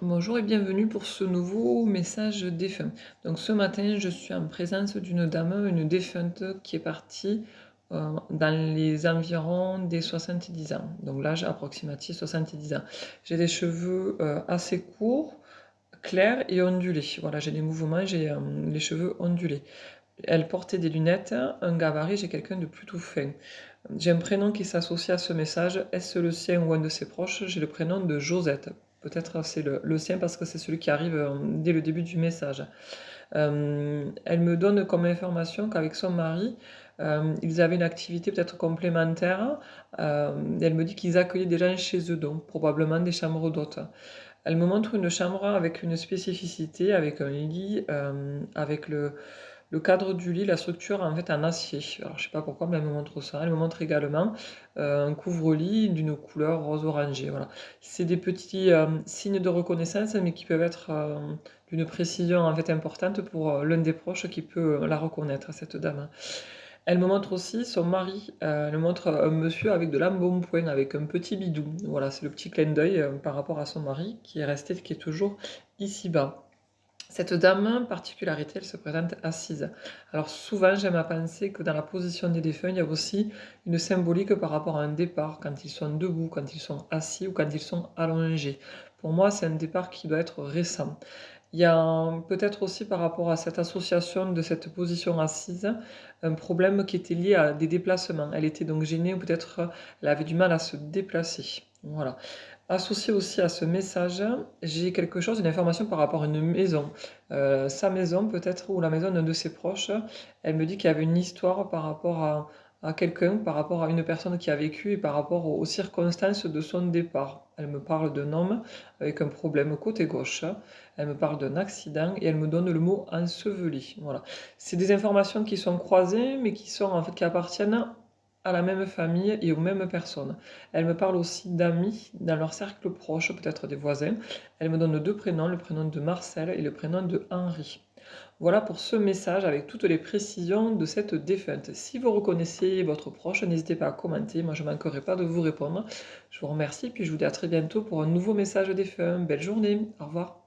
Bonjour et bienvenue pour ce nouveau message défunt. Donc ce matin, je suis en présence d'une dame, une défunte qui est partie dans les environs des 70 ans. Donc l'âge approximatif 70 ans. J'ai des cheveux assez courts, clairs et ondulés. Voilà, j'ai des mouvements, j'ai les cheveux ondulés. Elle portait des lunettes, un gabarit, j'ai quelqu'un de plutôt fin. J'ai un prénom qui s'associe à ce message. Est-ce le sien ou un de ses proches? J'ai le prénom de Josette. Peut-être c'est le sien parce que c'est celui qui arrive dès le début du message. Elle me donne comme information qu'avec son mari, ils avaient une activité peut-être complémentaire. Elle me dit qu'ils accueillaient des gens chez eux, donc probablement des chambres d'hôtes. Elle me montre une chambre avec une spécificité, avec un lit, avec le cadre du lit, la structure en fait en acier. Alors je sais pas pourquoi, mais elle me montre ça. Elle me montre également un couvre-lit d'une couleur rose orangé. Voilà. C'est des petits signes de reconnaissance, mais qui peuvent être d'une précision en fait importante pour l'un des proches qui peut la reconnaître, cette dame. Elle me montre aussi son mari. Elle me montre un monsieur avec de l'embonpoint, avec un petit bidou. Voilà, c'est le petit clin d'œil par rapport à son mari qui est resté, qui est toujours ici-bas. Cette dame, particularité, elle se présente assise. Alors souvent, j'aime à penser que dans la position des défunts, il y a aussi une symbolique par rapport à un départ, quand ils sont debout, quand ils sont assis ou quand ils sont allongés. Pour moi, c'est un départ qui doit être récent. Il y a peut-être aussi par rapport à cette association de cette position assise, un problème qui était lié à des déplacements. Elle était donc gênée ou peut-être elle avait du mal à se déplacer. Voilà. Associé aussi à ce message, j'ai quelque chose, une information par rapport à une maison. Sa maison peut-être, ou la maison d'un de ses proches. Elle me dit qu'il y avait une histoire par rapport à quelqu'un, par rapport à une personne qui a vécu et par rapport aux circonstances de son départ. Elle me parle d'un homme avec un problème côté gauche. Elle me parle d'un accident et elle me donne le mot enseveli. Voilà. C'est des informations qui sont croisées, mais qui sont en fait qui appartiennent à la même famille et aux mêmes personnes. Elle me parle aussi d'amis dans leur cercle proche, peut-être des voisins. Elle me donne deux prénoms, le prénom de Marcel et le prénom de Henri. Voilà pour ce message avec toutes les précisions de cette défunte. Si vous reconnaissez votre proche, n'hésitez pas à commenter, moi je ne manquerai pas de vous répondre. Je vous remercie, puis je vous dis à très bientôt pour un nouveau message défunt. Belle journée, au revoir.